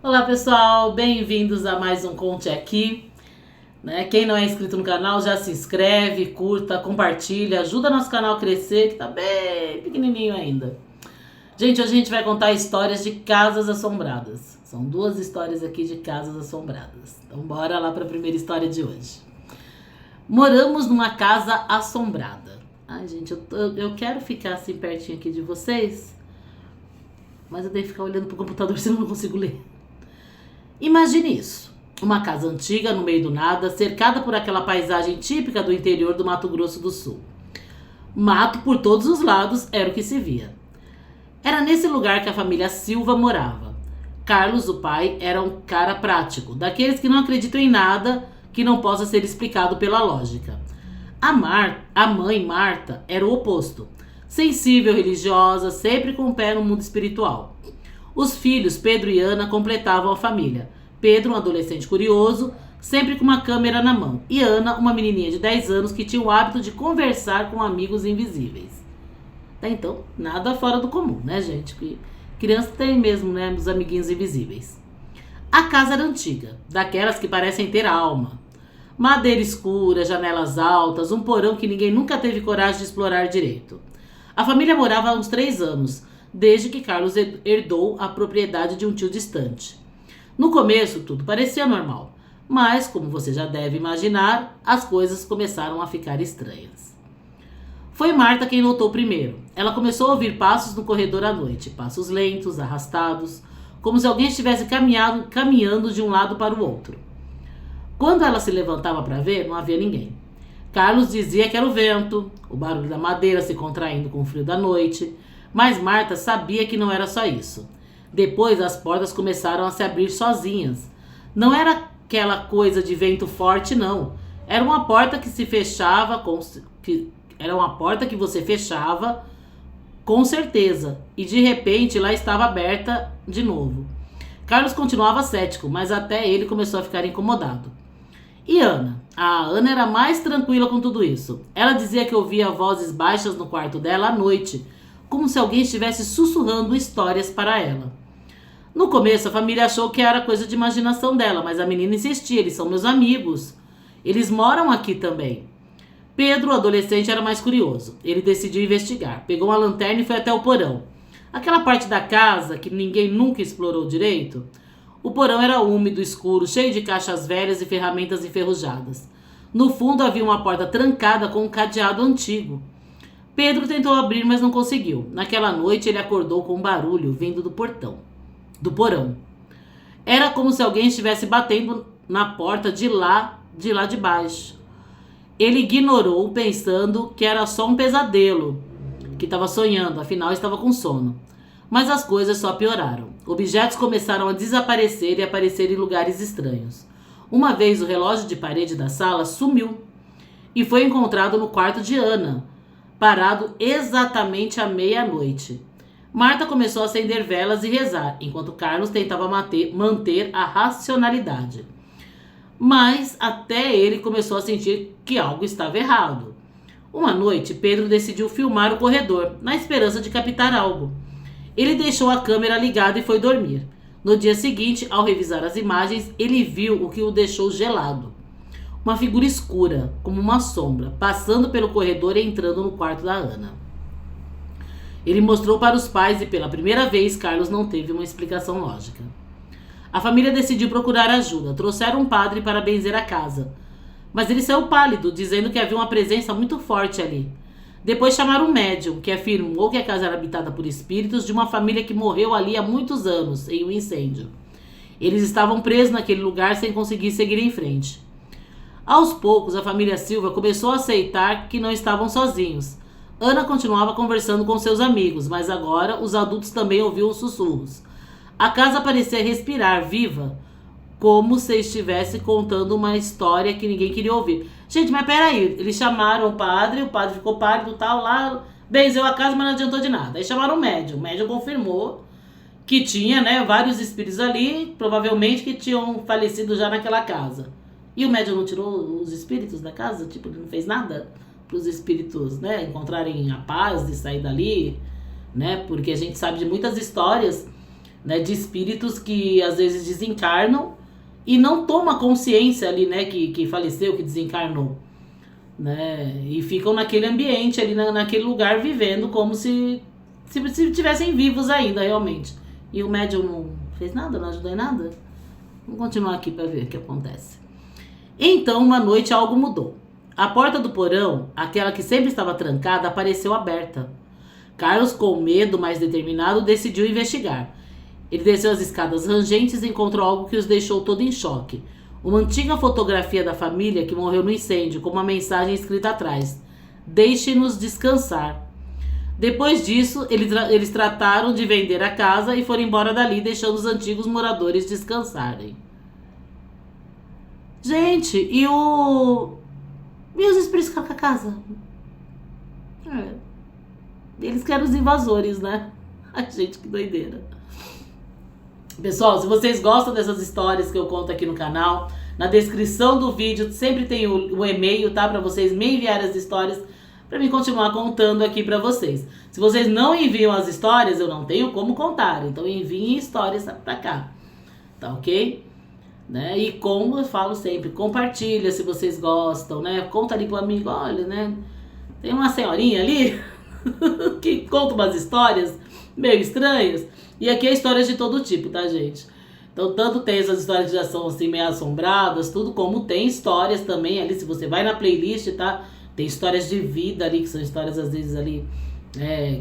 Olá pessoal, bem-vindos a mais um Conte Aqui. Quem não é inscrito no canal já se inscreve, curta, compartilha, ajuda nosso canal a crescer, que tá bem pequenininho ainda. Gente, hoje a gente vai contar histórias de casas assombradas. São 2 histórias aqui de casas assombradas. Então bora lá para a primeira história de hoje. Moramos numa casa assombrada. Ai gente, eu quero ficar assim pertinho aqui de vocês, mas eu tenho que ficar olhando pro computador senão eu não consigo ler. Imagine isso, uma casa antiga no meio do nada, cercada por aquela paisagem típica do interior do Mato Grosso do Sul. Mato por todos os lados era o que se via. Era nesse lugar que a família Silva morava. Carlos, o pai, era um cara prático, daqueles que não acreditam em nada que não possa ser explicado pela lógica. A mãe, Marta, era o oposto, sensível, religiosa, sempre com o pé no mundo espiritual. Os filhos, Pedro e Ana, completavam a família. Pedro, um adolescente curioso, sempre com uma câmera na mão. E Ana, uma menininha de 10 anos que tinha o hábito de conversar com amigos invisíveis. Então, nada fora do comum, né, gente? Porque criança tem mesmo, né, os amiguinhos invisíveis. A casa era antiga, daquelas que parecem ter alma. Madeira escura, janelas altas, um porão que ninguém nunca teve coragem de explorar direito. A família morava há uns 3 anos, desde que Carlos herdou a propriedade de um tio distante. No começo, tudo parecia normal, mas, como você já deve imaginar, as coisas começaram a ficar estranhas. Foi Marta quem notou primeiro. Ela começou a ouvir passos no corredor à noite, passos lentos, arrastados, como se alguém estivesse caminhando de um lado para o outro. Quando ela se levantava para ver, não havia ninguém. Carlos dizia que era o vento, o barulho da madeira se contraindo com o frio da noite, mas Marta sabia que não era só isso. Depois as portas começaram a se abrir sozinhas. Não era aquela coisa de vento forte, não. Era uma porta que se fechava era uma porta que você fechava com certeza, e de repente lá estava aberta de novo. Carlos continuava cético, mas até ele começou a ficar incomodado. E Ana? A Ana era mais tranquila com tudo isso. Ela dizia que ouvia vozes baixas no quarto dela à noite, como se alguém estivesse sussurrando histórias para ela. No começo, a família achou que era coisa de imaginação dela, mas a menina insistia: eles são meus amigos. Eles moram aqui também. Pedro, o adolescente, era mais curioso. Ele decidiu investigar. Pegou uma lanterna e foi até o porão. Aquela parte da casa que ninguém nunca explorou direito. O porão era úmido, escuro, cheio de caixas velhas e ferramentas enferrujadas. No fundo havia uma porta trancada com um cadeado antigo. Pedro tentou abrir, mas não conseguiu. Naquela noite ele acordou com um barulho vindo do porão. Era como se alguém estivesse batendo na porta de lá de baixo. Ele ignorou, pensando que era só um pesadelo, que estava sonhando, afinal estava com sono. Mas as coisas só pioraram. Objetos começaram a desaparecer e aparecer em lugares estranhos. Uma vez o relógio de parede da sala sumiu e foi encontrado no quarto de Ana, parado exatamente à meia-noite. Marta começou a acender velas e rezar, enquanto Carlos tentava manter a racionalidade. Mas até ele começou a sentir que algo estava errado. Uma noite, Pedro decidiu filmar o corredor, na esperança de captar algo. Ele deixou a câmera ligada e foi dormir. No dia seguinte, ao revisar as imagens, ele viu o que o deixou gelado. Uma figura escura, como uma sombra, passando pelo corredor e entrando no quarto da Ana. Ele mostrou para os pais e pela primeira vez Carlos não teve uma explicação lógica. A família decidiu procurar ajuda. Trouxeram um padre para benzer a casa. Mas ele saiu pálido, dizendo que havia uma presença muito forte ali. Depois chamaram um médium, que afirmou que a casa era habitada por espíritos de uma família que morreu ali há muitos anos, em um incêndio. Eles estavam presos naquele lugar sem conseguir seguir em frente. Aos poucos, a família Silva começou a aceitar que não estavam sozinhos. Ana continuava conversando com seus amigos, mas agora os adultos também ouviam os sussurros. A casa parecia respirar, viva, como se estivesse contando uma história que ninguém queria ouvir. Gente, mas peraí, eles chamaram o padre ficou pálido e tal, lá, benzeu a casa, mas não adiantou de nada. Aí chamaram o médium confirmou que tinha, né, vários espíritos ali, provavelmente que tinham falecido já naquela casa. E o médium não tirou os espíritos da casa? Tipo, ele não fez nada para os espíritos, né, encontrarem a paz de sair dali, né, porque a gente sabe de muitas histórias né, de espíritos que às vezes desencarnam e não toma consciência ali, né, que faleceu, que desencarnou, né, e ficam naquele ambiente ali, naquele lugar, vivendo como se tivessem vivos ainda, realmente. E o médium não fez nada, não ajudou em nada? Vamos continuar aqui para ver o que acontece. Então, uma noite algo mudou. A porta do porão, aquela que sempre estava trancada, apareceu aberta. Carlos, com medo, mas determinado, decidiu investigar. Ele desceu as escadas rangentes e encontrou algo que os deixou todo em choque. Uma antiga fotografia da família que morreu no incêndio, com uma mensagem escrita atrás: "Deixe-nos descansar". Depois disso, eles trataram de vender a casa e foram embora dali, deixando os antigos moradores descansarem. Gente, e os espíritos com a casa? Eles que eram os invasores, né? Ai, gente, que doideira. Pessoal, se vocês gostam dessas histórias que eu conto aqui no canal, na descrição do vídeo sempre tem o e-mail, tá? Pra vocês me enviarem as histórias, pra mim continuar contando aqui pra vocês. Se vocês não enviam as histórias, eu não tenho como contar. Então enviem histórias pra cá, tá ok? Né? E como eu falo sempre, compartilha se vocês gostam, né? Conta ali pro amigo, olha, né? Tem uma senhorinha ali que conta umas histórias meio estranhas. E aqui é histórias de todo tipo, tá, gente? Então, tanto tem essas histórias que já são assim meio assombradas, tudo, como tem histórias também ali, se você vai na playlist, tá? Tem histórias de vida ali, que são histórias às vezes ali,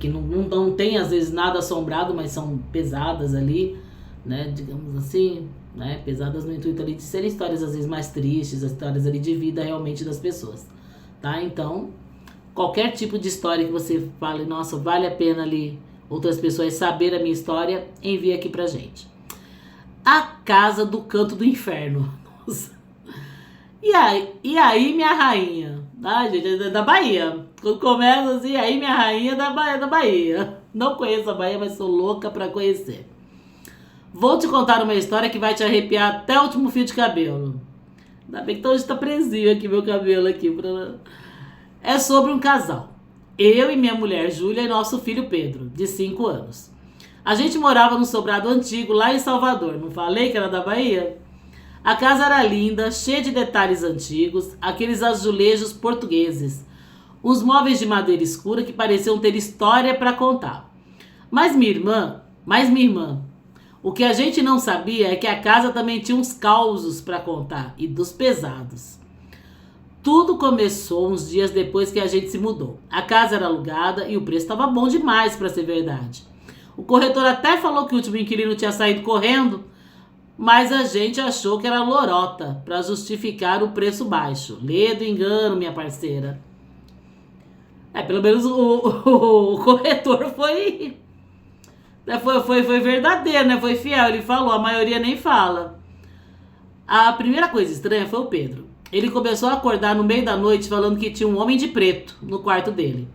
que não tem às vezes nada assombrado, mas são pesadas ali, né? Digamos assim, né? Pesadas no intuito ali de serem histórias às vezes mais tristes, as histórias ali de vida realmente das pessoas, tá? Então, qualquer tipo de história que você fale, nossa, vale a pena ali outras pessoas saber a minha história, envia aqui pra gente. A Casa do Canto do Inferno. Nossa. E aí, minha rainha? Ah, gente, é da Bahia. Quando começa assim, aí minha rainha é da Bahia. Não conheço a Bahia, mas sou louca pra conhecer. Vou te contar uma história que vai te arrepiar até o último fio de cabelo. Ainda bem que hoje tá presinho aqui, meu cabelo aqui. É sobre um casal. Eu e minha mulher Júlia e nosso filho Pedro, de 5 anos. A gente morava num sobrado antigo lá em Salvador. Não falei que era da Bahia? A casa era linda, cheia de detalhes antigos, aqueles azulejos portugueses. Uns móveis de madeira escura que pareciam ter história para contar. Mas minha irmã, o que a gente não sabia é que a casa também tinha uns causos para contar, e dos pesados. Tudo começou uns dias depois que a gente se mudou. A casa era alugada e o preço estava bom demais para ser verdade. O corretor até falou que o último inquilino tinha saído correndo, mas a gente achou que era lorota para justificar o preço baixo. Lê do engano, minha parceira. Pelo menos o corretor foi verdadeiro, né? Foi fiel. Ele falou, a maioria nem fala. A primeira coisa estranha foi o Pedro. Ele começou a acordar no meio da noite falando que tinha um homem de preto no quarto dele.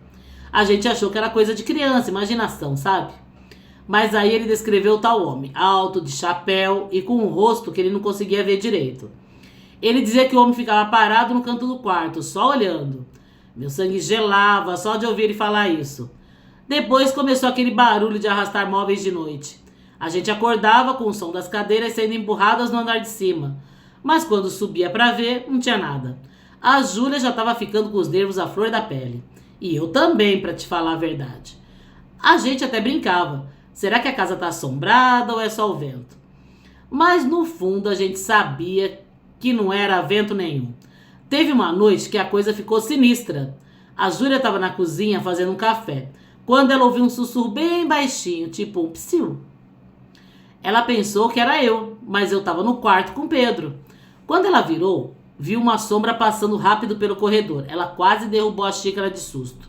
A gente achou que era coisa de criança, imaginação, sabe? Mas aí ele descreveu o tal homem, alto, de chapéu e com um rosto que ele não conseguia ver direito. Ele dizia que o homem ficava parado no canto do quarto, só olhando. Meu sangue gelava só de ouvir ele falar isso. Depois começou aquele barulho de arrastar móveis de noite. A gente acordava com o som das cadeiras sendo empurradas no andar de cima. Mas quando subia pra ver, não tinha nada. A Júlia já estava ficando com os nervos à flor da pele. E eu também, pra te falar a verdade. A gente até brincava. Será que a casa tá assombrada ou é só o vento? Mas no fundo a gente sabia que não era vento nenhum. Teve uma noite que a coisa ficou sinistra. A Júlia estava na cozinha fazendo um café, quando ela ouviu um sussurro bem baixinho, tipo um psiu. Ela pensou que era eu, mas eu estava no quarto com Pedro. Quando ela virou, viu uma sombra passando rápido pelo corredor. Ela quase derrubou a xícara de susto.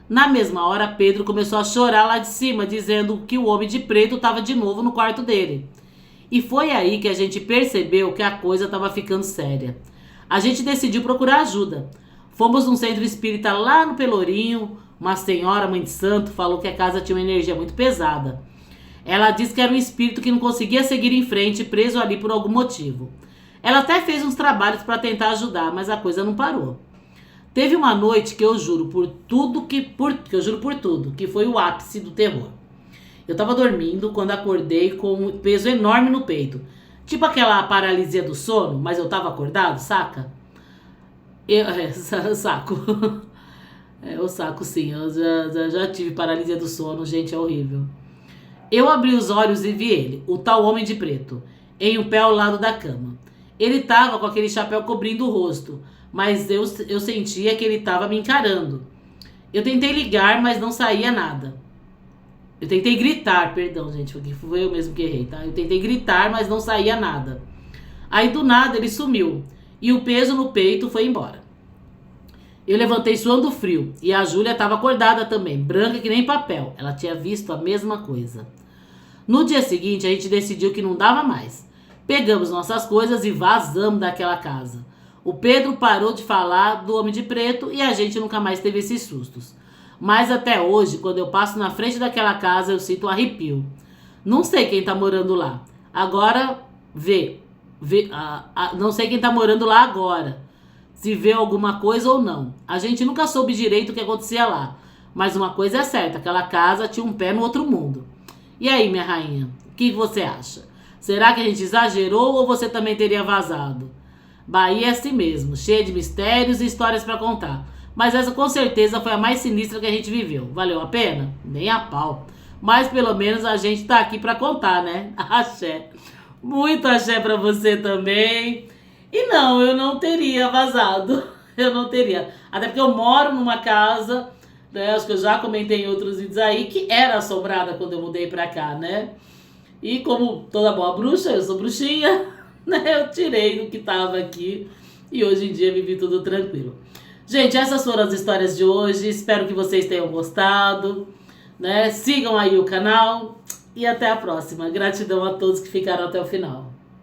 Na mesma hora, Pedro começou a chorar lá de cima, dizendo que o homem de preto estava de novo no quarto dele. E foi aí que a gente percebeu que a coisa estava ficando séria. A gente decidiu procurar ajuda. Fomos num centro espírita lá no Pelourinho. Uma senhora, mãe de santo, falou que a casa tinha uma energia muito pesada. Ela disse que era um espírito que não conseguia seguir em frente, preso ali por algum motivo. Ela até fez uns trabalhos para tentar ajudar, mas a coisa não parou. Teve uma noite que eu juro por tudo, que foi o ápice do terror. Eu tava dormindo quando acordei com um peso enorme no peito. Tipo aquela paralisia do sono, mas eu tava acordado, saca? Saco. Eu saco sim, eu já tive paralisia do sono, gente, é horrível. Eu abri os olhos e vi ele, o tal homem de preto, em um pé ao lado da cama. Ele tava com aquele chapéu cobrindo o rosto, mas eu sentia que ele tava me encarando. Eu tentei ligar, mas não saía nada. Eu tentei gritar, perdão, gente, porque foi eu mesmo que errei, tá? Eu tentei gritar, mas não saía nada. Aí do nada ele sumiu e o peso no peito foi embora. Eu levantei suando frio e a Júlia estava acordada também, branca que nem papel. Ela tinha visto a mesma coisa. No dia seguinte a gente decidiu que não dava mais. Pegamos nossas coisas e vazamos daquela casa. O Pedro parou de falar do homem de preto e a gente nunca mais teve esses sustos. Mas até hoje, quando eu passo na frente daquela casa, eu sinto um arrepio. Não sei quem tá morando lá. Agora, não sei quem tá morando lá agora. Se vê alguma coisa ou não. A gente nunca soube direito o que acontecia lá. Mas uma coisa é certa, aquela casa tinha um pé no outro mundo. E aí, minha rainha, o que você acha? Será que a gente exagerou ou você também teria vazado? Bahia é assim mesmo, cheia de mistérios e histórias pra contar. Mas essa com certeza foi a mais sinistra que a gente viveu. Valeu a pena? Nem a pau. Mas pelo menos a gente tá aqui pra contar, né? Axé. Muito axé pra você também. E não, eu não teria vazado. Eu não teria. Até porque eu moro numa casa, né? Acho que eu já comentei em outros vídeos aí, que era assombrada quando eu mudei pra cá, né? E como toda boa bruxa, eu sou bruxinha, né? Eu tirei do que tava aqui e hoje em dia vivi tudo tranquilo. Gente, essas foram as histórias de hoje. Espero que vocês tenham gostado, né? Sigam aí o canal e até a próxima. Gratidão a todos que ficaram até o final.